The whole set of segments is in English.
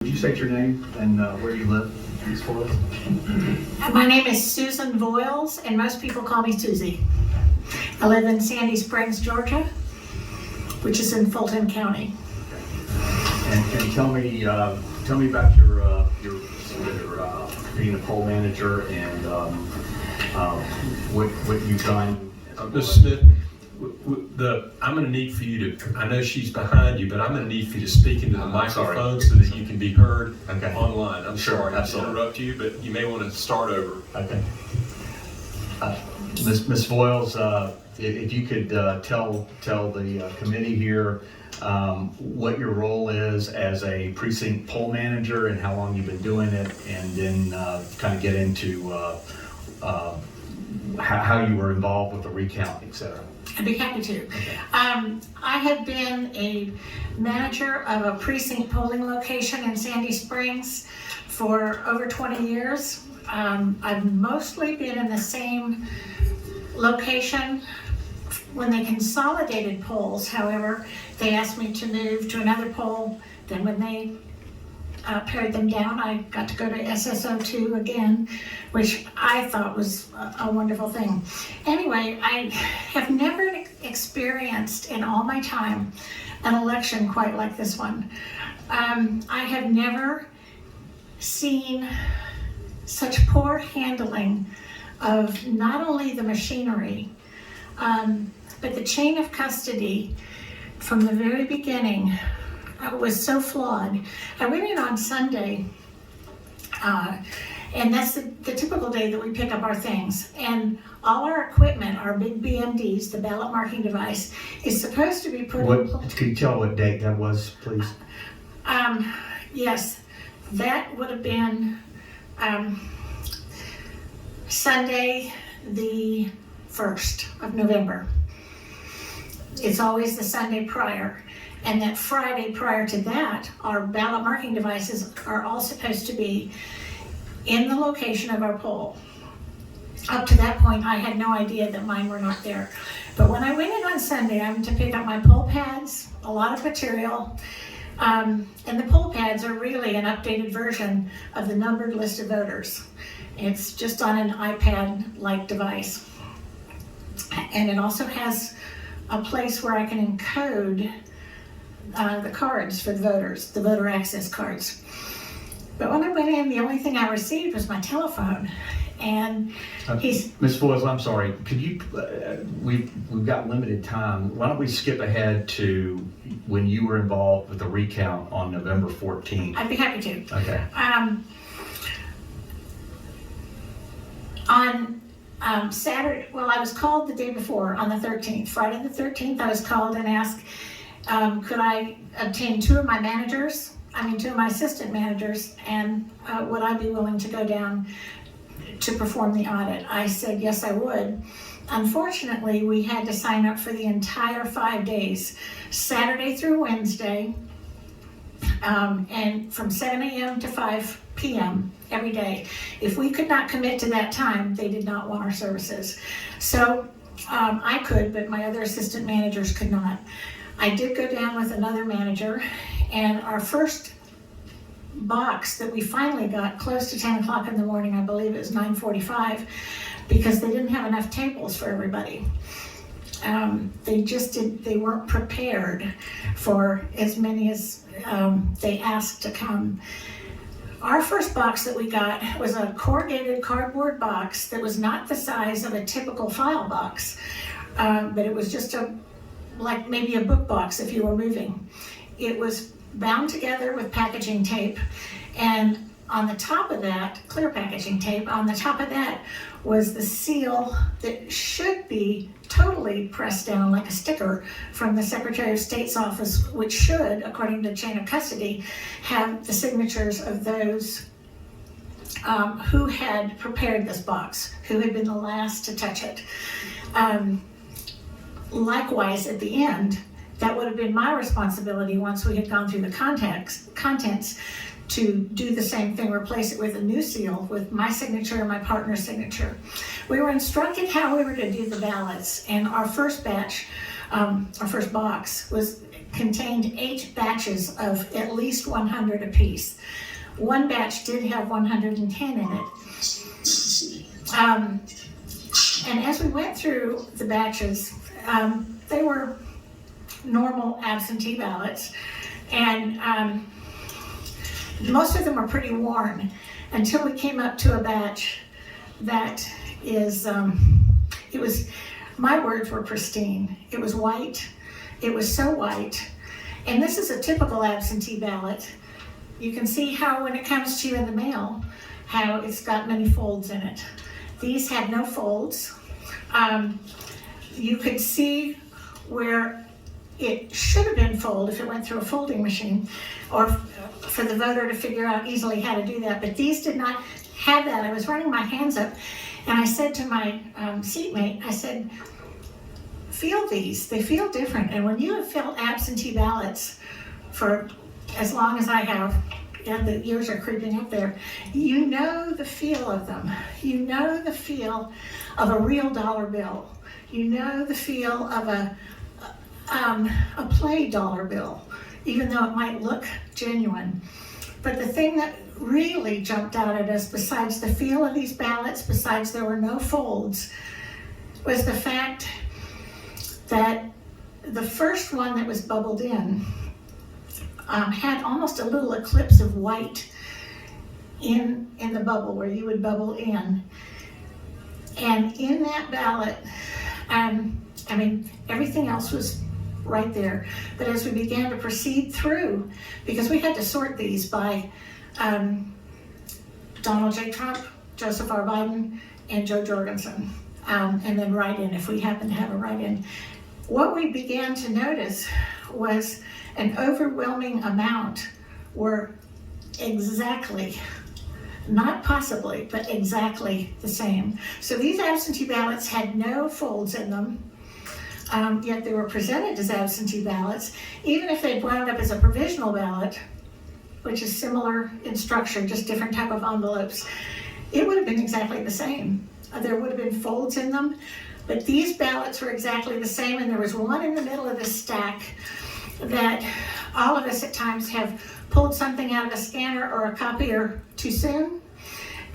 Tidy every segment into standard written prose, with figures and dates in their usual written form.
Would you state your name and where you live, please, for us? My name is Susan Voiles, and most people call me Susie. I live in Sandy Springs, Georgia, which is in Fulton County. And tell me about your being a poll manager and what you've done. Mr. Smith, I'm going to need for you to, I know she's behind you, but I'm going to need for you to speak into the microphone so that you can be heard online. I'm sorry to interrupt you, but you may want to start over. Okay. Ms. Voiles, if you could tell the committee here what your role is as a precinct poll manager and how long you've been doing it, and then kind of get into how you were involved with the recount, et cetera. I'd be happy to. Okay. I have been a manager of a precinct polling location in Sandy Springs for over 20 years. I've mostly been in the same location. When they consolidated polls, however, they asked me to move to another poll. Then when they pared them down, I got to go to SSO2 again, which I thought was a wonderful thing. Anyway, I have never experienced in all my time an election quite like this one. I have never seen such poor handling of not only the machinery, but the chain of custody from the very beginning was so flawed. I went in on Sunday, and that's the typical day that we pick up our things. And all our equipment, our big BMDs, the ballot marking device, is supposed to be put in place. Could you tell what date that was, please? Yes, that would have been Sunday, the 1st of November. It's always the Sunday prior. And that Friday prior to that, our ballot marking devices are all supposed to be in the location of our poll. Up to that point, I had no idea that mine were not there. But when I went in on Sunday, I'm to pick up my poll pads, a lot of material, and the poll pads are really an updated version of the numbered list of voters. It's just on an iPad-like device. And it also has a place where I can encode the cards for the voters, the voter access cards. But when I went in, the only thing I received was my telephone. And Ms. Voiles, I'm sorry. Could you? We've got limited time. Why don't we skip ahead to when you were involved with the recount on November 14th? I'd be happy to. Okay. On Saturday, well, I was called the day before on the 13th. Friday the 13th, I was called and asked, could I obtain two of my assistant managers, and would I be willing to go down to perform the audit? I said, yes, I would. Unfortunately, we had to sign up for the entire 5 days, Saturday through Wednesday, and from 7 a.m. to 5 p.m. every day. If we could not commit to that time, they did not want our services. So I could, but my other assistant managers could not. I did go down with another manager, and our first box that we finally got close to 10 o'clock in the morning, I believe it was 9:45, because they didn't have enough tables for everybody. They weren't prepared for as many as they asked to come. Our first box that we got was a corrugated cardboard box that was not the size of a typical file box, but it was just like maybe a book box if you were moving. It was bound together with packaging tape, and on the top of that, clear packaging tape, on the top of that was the seal that should be totally pressed down like a sticker from the Secretary of State's office, which should, according to chain of custody, have the signatures of those who had prepared this box, who had been the last to touch it. Likewise, at the end, that would have been my responsibility once we had gone through the contents to do the same thing, replace it with a new seal with my signature and my partner's signature. We were instructed how we were to do the ballots, and our first batch, our first box was contained 8 batches of at least 100 apiece. One batch did have 110 in it. And as we went through the batches, they were normal absentee ballots, and most of them were pretty worn until we came up to a batch that is, it was, my words were pristine. It was white. It was so white. And this is a typical absentee ballot. You can see how when it comes to you in the mail, how it's got many folds in it. These had no folds. You could see where it should have been folded if it went through a folding machine, or for the voter to figure out easily how to do that. But these did not have that. I was running my hands up, and I said to my seatmate, I said, feel these, they feel different. And when you have filled absentee ballots for as long as I have, and the years are creeping up there, you know the feel of them. You know the feel of a real dollar bill. You know the feel of a play dollar bill, even though it might look genuine. But the thing that really jumped out at us, besides the feel of these ballots, besides there were no folds, was the fact that the first one that was bubbled in had almost a little eclipse of white in the bubble where you would bubble in. And in that ballot, I mean, everything else was right there. But as we began to proceed through, because we had to sort these by Donald J. Trump, Joseph R. Biden, and Joe Jorgensen, and then write-in if we happen to have a write-in. What we began to notice was an overwhelming amount were exactly, not possibly, but exactly the same. So these absentee ballots had no folds in them, yet they were presented as absentee ballots. Even if they'd wound up as a provisional ballot, which is similar in structure, just different type of envelopes, it would have been exactly the same. There would have been folds in them, but these ballots were exactly the same, and there was one in the middle of the stack that all of us at times have pulled something out of a scanner or a copier too soon,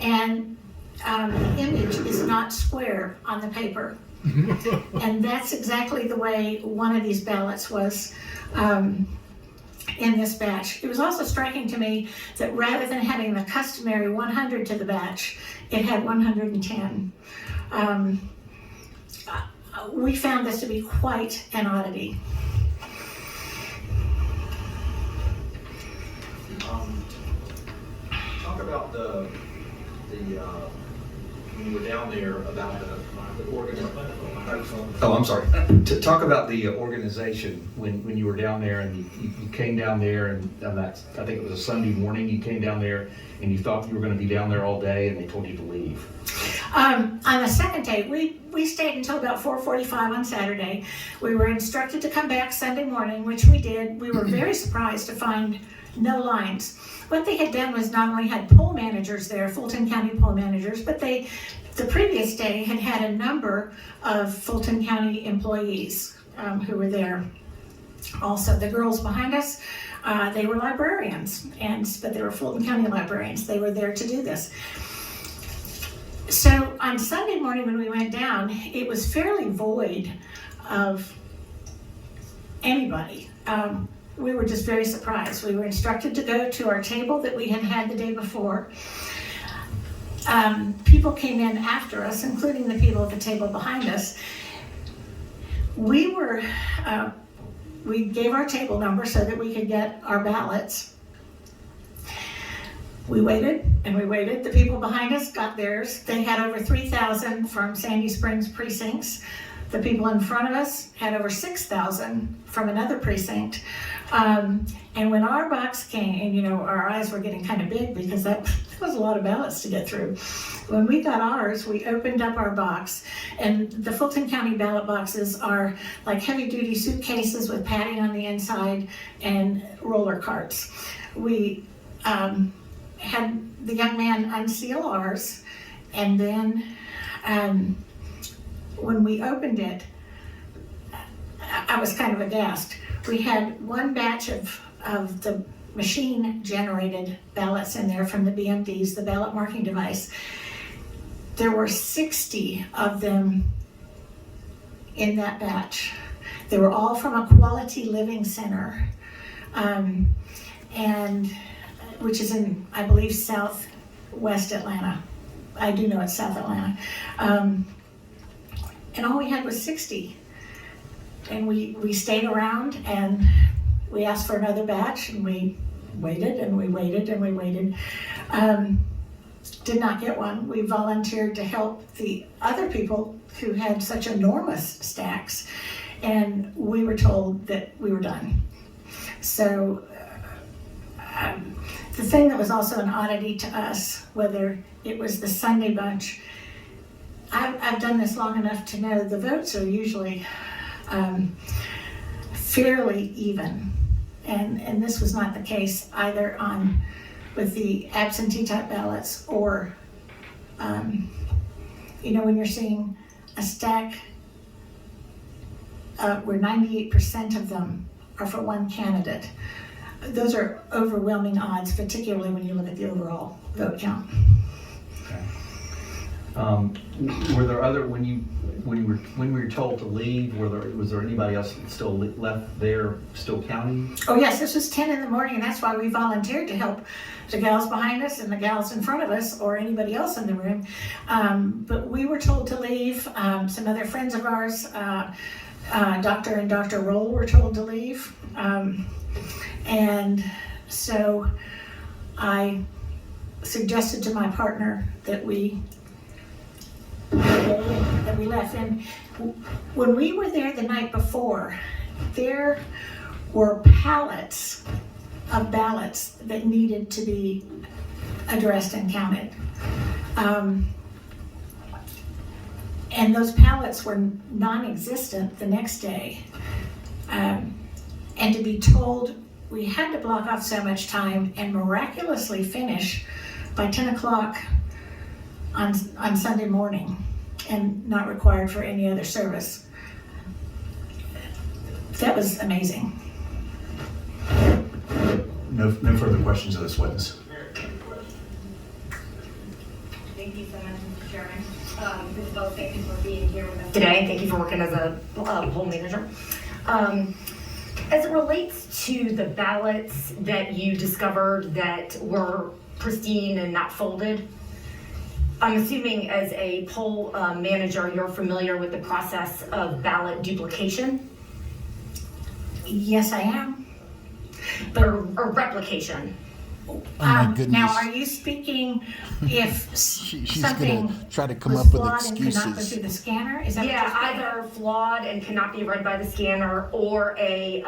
and the image is not square on the paper. And that's exactly the way one of these ballots was in this batch. It was also striking to me that rather than having the customary 100 to the batch, it had 110. We found this to be quite an oddity. Talk about the when you were down there about the organization. Oh, I'm sorry. To talk about the organization when you were down there and you came down there and on that, I think it was a Sunday morning, you came down there and you thought you were going to be down there all day and they told you to leave. On the second day, we stayed until about 4:45 on Saturday. We were instructed to come back Sunday morning, which we did. We were very surprised to find no lines. What they had done was not only had poll managers there, Fulton County poll managers, but the previous day had had a number of Fulton County employees who were there. Also, the girls behind us, they were librarians, but they were Fulton County librarians. They were there to do this. So on Sunday morning when we went down, it was fairly void of anybody. We were just very surprised. We were instructed to go to our table that we had had the day before. People came in after us, including the people at the table behind us. We gave our table number so that we could get our ballots. We waited and we waited. The people behind us got theirs. They had over 3,000 from Sandy Springs precincts. The people in front of us had over 6,000 from another precinct. And when our box came, and our eyes were getting kind of big because that was a lot of ballots to get through. When we got ours, we opened up our box, and the Fulton County ballot boxes are like heavy-duty suitcases with padding on the inside and roller carts. We had the young man unseal ours, and then when we opened it, I was kind of aghast. we had one batch of the machine-generated ballots in there from the BMDs, the ballot marking device. There were 60 of them in that batch. They were all from a quality living center, and which is in, I believe, southwest Atlanta. I do know it's South Atlanta. And all we had was 60. And we stayed around and we asked for another batch, and we waited and we waited and we waited. Did not get one. We volunteered to help the other people who had such enormous stacks, and we were told that we were done. So the thing that was also an oddity to us, whether it was the Sunday bunch, I've done this long enough to know the votes are usually fairly even, and this was not the case either with the absentee type ballots or when you're seeing a stack where 98% of them are for one candidate. Those are overwhelming odds, particularly when you look at the overall vote count. Were there other, when we were told to leave, was there anybody else still left there, still counting? Oh yes, this was 10 in the morning, and that's why we volunteered to help the gals behind us and the gals in front of us, or anybody else in the room. But we were told to leave. Some other friends of ours, Dr. and Dr. Roll, were told to leave. And so I suggested to my partner that we left. And when we were there the night before, there were pallets of ballots that needed to be addressed and counted. And those pallets were non-existent the next day. And to be told we had to block off so much time and miraculously finish by 10 o'clock on Sunday morning and not required for any other service. That was amazing. No further questions of this witness. Thank you so much, Mr. Chairman. Ms. Bowles, thank you for being here with us today, and thank you for working as a poll manager. As it relates to the ballots that you discovered that were pristine and not folded, I'm assuming as a poll manager, you're familiar with the process of ballot duplication? Yes, I am. Or replication. Oh my goodness. Now, are you speaking if She's something gonna try to come was up with flawed and could not go excuses. through the scanner? Is that Yeah, what you're saying? either flawed and cannot be read by the scanner, or a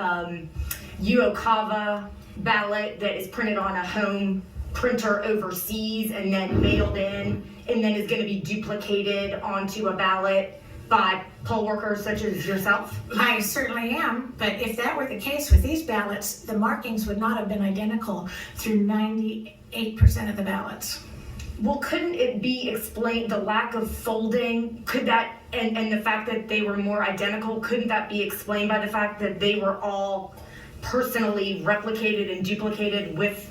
UOCAVA ballot that is printed on a home printer overseas and then mailed in, and then is going to be duplicated onto a ballot by poll workers such as yourself? I certainly am, but if that were the case with these ballots, the markings would not have been identical through 98% of the ballots. Well, couldn't it be explained, the lack of folding, could that, and the fact that they were more identical, couldn't that be explained by the fact that they were all personally replicated and duplicated with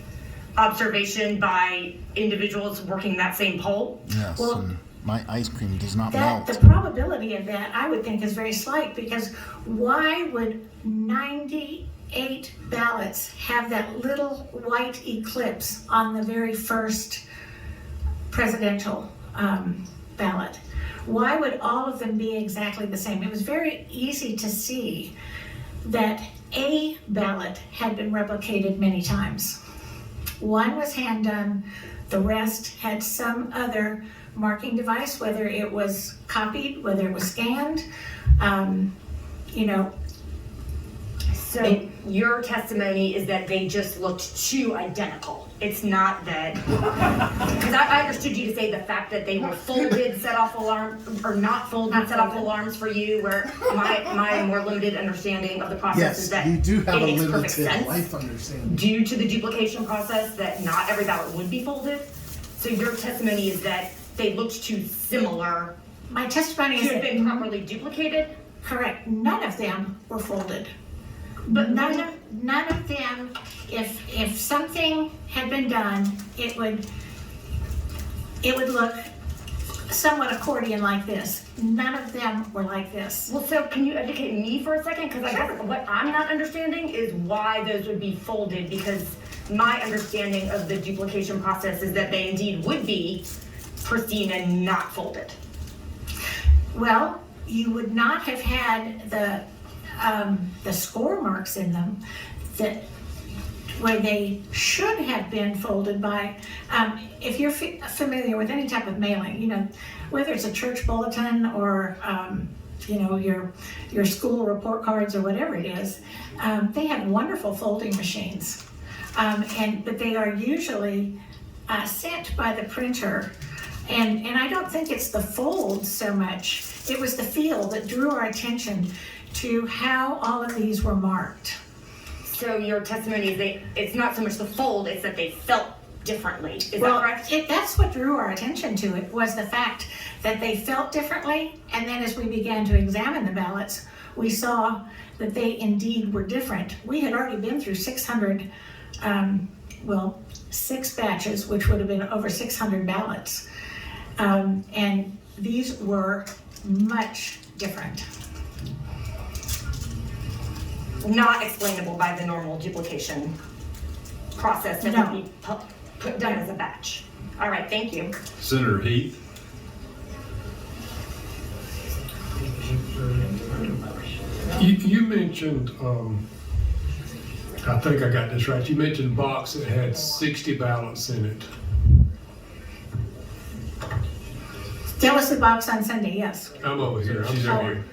observation by individuals working that same poll? Yes, Well, and my ice cream does not That, melt. the probability of that, I would think, is very slight, because why would 98 ballots have that little white eclipse on the very first presidential ballot? Why would all of them be exactly the same? It was very easy to see that a ballot had been replicated many times. One was hand done, the rest had some other marking device, whether it was copied, whether it was scanned, So your testimony is that they just looked too identical. It's not that, because I understood you to say the fact that they were folded set off alarm, or not folded set off alarms for you, where my more limited understanding of the process is Yes, that you do have it a makes perfect limited sense life understanding. due to the duplication process that not every ballot would be folded. So your testimony is that they looked too similar My testimony to is have that been properly duplicated? correct, none of them were folded. But none of them, if something had been done, it would look somewhat accordion like this. None of them were like this. Well, so can you educate me for a second? Because I guess what I'm not understanding is why those would be folded, because my understanding of the duplication process is that they indeed would be pristine and not folded. Well, you would not have had the score marks in them that where they should have been folded by, if you're familiar with any type of mailing, you know, whether it's a church bulletin or, you know, your school report cards or whatever it is, they have wonderful folding machines. But they are usually sent by the printer. And I don't think it's the fold so much. It was the feel that drew our attention to how all of these were marked. So your testimony is it's not so much the fold, it's that they felt differently. Is that correct? That's what drew our attention to it, was the fact that they felt differently. And then as we began to examine the ballots, we saw that they indeed were different. We had already been through 600, 6 batches, which would have been over 600 ballots. And these were much different. Not explainable by the normal duplication process that No. would be put done as a batch. All right, thank you. Senator Heath? You mentioned, I think I got this right, you mentioned a box that had 60 ballots in it. That was the box on Sunday, yes. I'm over here. She's over here.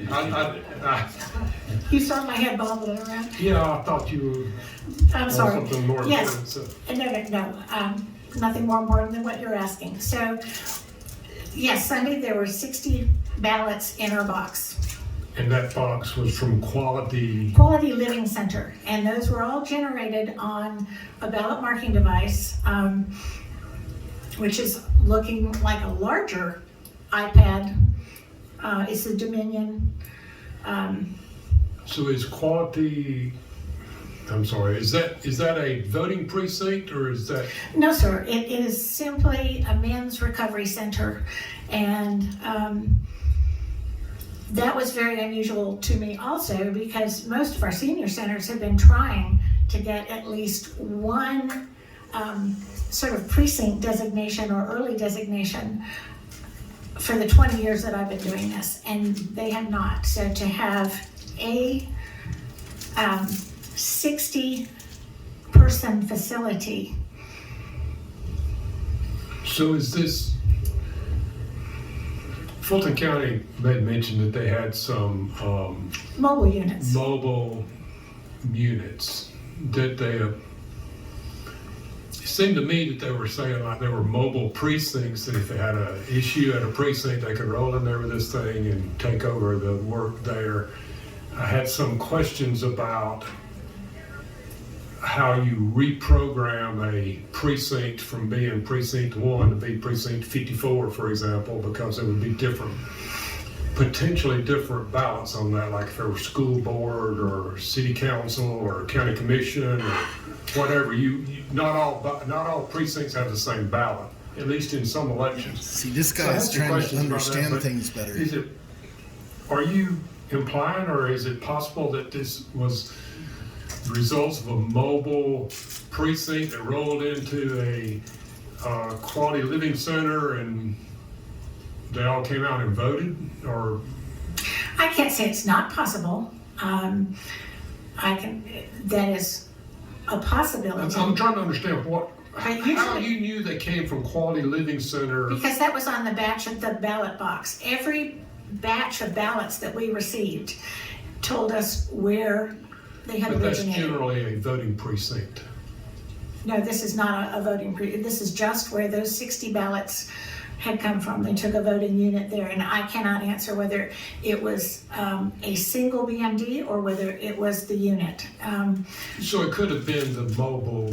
You saw my head bobbling around. Yeah, I thought you were I'm on sorry. something more important. Yes, So. no, nothing more important than what you're asking. So, yes, Sunday there were 60 ballots in our box. And that box was from Quality. Quality Living Center, and those were all generated on a ballot marking device, which is looking like a larger iPad. It's a Dominion. So is Quality, I'm sorry, is that a voting precinct or is that? No, sir, it is simply a men's recovery center, and that was very unusual to me also, because most of our senior centers have been trying to get at least one sort of precinct designation or early designation for the 20 years that I've been doing this, and they have not. So to have a 60-person facility. So is this, Fulton County made mention that they had some Mobile units. mobile units that they, it seemed to me that they were saying like they were mobile precincts, that if they had an issue at a precinct, they could roll in there with this thing and take over the work there. I had some questions about how you reprogram a precinct from being precinct 1 to be precinct 54, for example, because there would be potentially different ballots on that, like if there were school board or city council or county commission or whatever. Not all precincts have the same ballot, at least in some elections. See, this So I guy have is some trying to questions about that, understand but things better. Are you implying, or is it possible that this was the results of a mobile precinct that rolled into a quality living center and they all came out and voted? Or I can't say it's not possible. That is a possibility. I'm trying to understand how usually- you knew they came from Quality Living Center. Because that was on the batch of the ballot box. Every batch of ballots that we received told us where they had But that's originated. generally a voting precinct. No, this is not a voting this is just where those 60 ballots had come from. They took a voting unit there, and I cannot answer whether it was a single BMD or whether it was the unit. So it could have been the mobile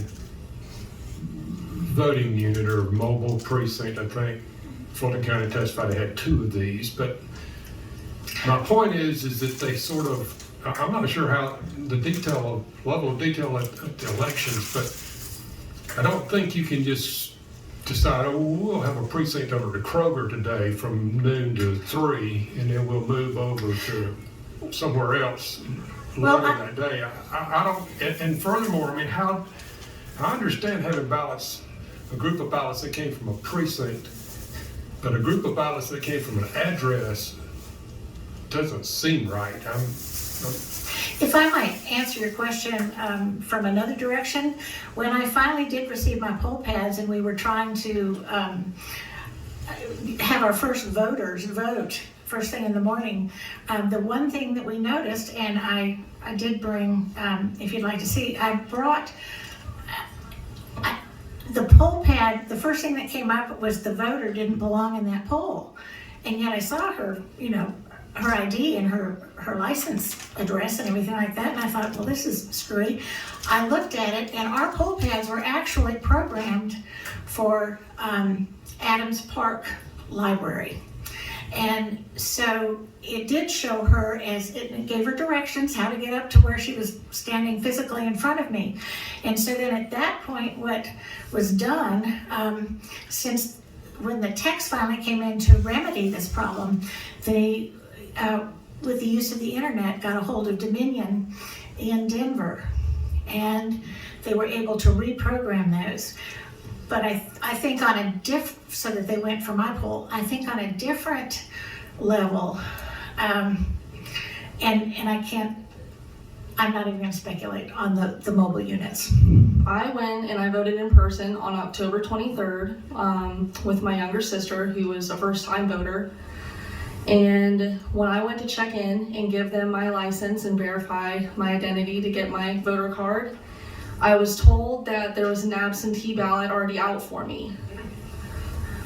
voting unit or mobile precinct. I think Fulton County testified they had 2 of these, but my point is that they sort of I'm not sure how the level of detail at the elections, but I don't think you can just decide, oh, we'll have a precinct over to Kroger today from noon to 3, and then we'll move over to somewhere else Well, later that day. I don't, and furthermore, I mean, I understand having ballots, a group of ballots that came from a precinct, but a group of ballots that came from an address doesn't seem right. If I might answer your question from another direction, when I finally did receive my poll pads and we were trying to have our first voters vote first thing in the morning, the one thing that we noticed, and I did bring, if you'd like to see, I brought the poll pad. The first thing that came up was the voter didn't belong in that poll, and yet I saw her, her ID and her license address and everything like that, and I thought, well, this is screwy. I looked at it, and our poll pads were actually programmed for Adams Park Library. And so it did show her, as it gave her directions how to get up to where she was standing physically in front of me. And so then at that point, what was done, since when the text finally came in to remedy this problem, they, with the use of the internet, got a hold of Dominion in Denver, and they were able to reprogram those. But I think on a so that they went for my poll, I think on a different level, and I'm not even gonna speculate on the mobile units. I went and I voted in person on October 23rd with my younger sister, who was a first-time voter. And when I went to check in and give them my license and verify my identity to get my voter card, I was told that there was an absentee ballot already out for me.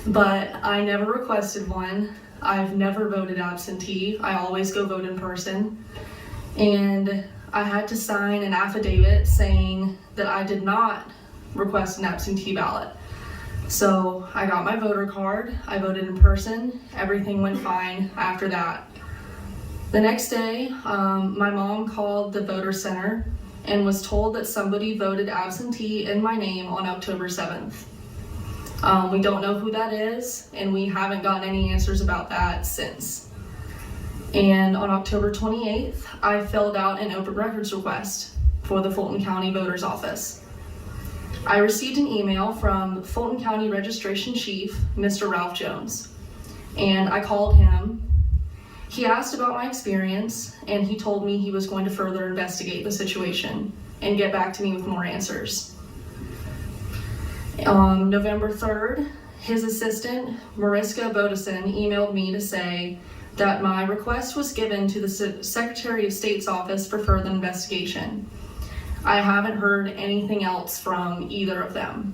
But I never requested one. I've never voted absentee. I always go vote in person. And I had to sign an affidavit saying that I did not request an absentee ballot. So I got my voter card, I voted in person, everything went fine after that. The next day, my mom called the voter center and was told that somebody voted absentee in my name on October 7th. We don't know who that is, and we haven't gotten any answers about that since. And on October 28th, I filled out an open records request for the Fulton County Voter's Office. I received an email from Fulton County Registration Chief, Mr. Ralph Jones, and I called him. He asked about my experience, and he told me he was going to further investigate the situation and get back to me with more answers. On November 3rd, his assistant, Mariska Bodison, emailed me to say that my request was given to the Secretary of State's office for further investigation. I haven't heard anything else from either of them.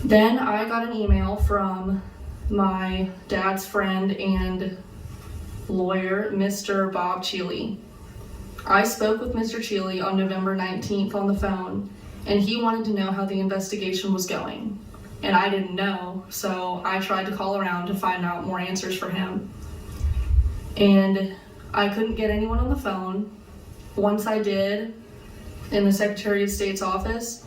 Then I got an email from my dad's friend and lawyer, Mr. Bob Cheeley. I spoke with Mr. Cheeley on November 19th on the phone, and he wanted to know how the investigation was going. And I didn't know, so I tried to call around to find out more answers for him. And I couldn't get anyone on the phone. Once I did, in the Secretary of State's office,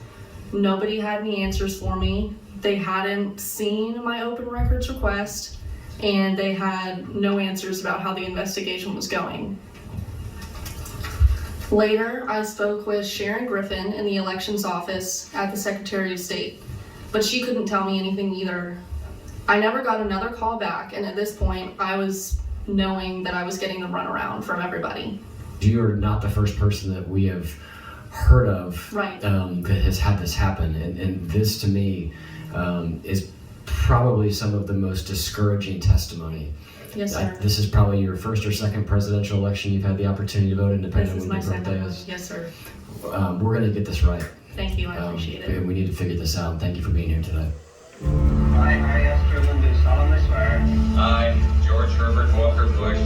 nobody had any answers for me. They hadn't seen my open records request, and they had no answers about how the investigation was going. Later, I spoke with Sharon Griffin in the elections office at the Secretary of State, but she couldn't tell me anything either. I never got another call back, and at this point, I was knowing that I was getting the runaround from everybody. You are not the first person that we have heard of Right. That has had this happen, and this to me is probably some of the most discouraging testimony. Yes, sir. This is probably your first or second presidential election you've had the opportunity to vote in, depending on when your birthday is. Yes, sir. We're going to get this right. Thank you, I appreciate it. And we need to figure this out. Thank you for being here today. I, Harry S. Truman, do solemnly swear. I, George Herbert Walker Bush,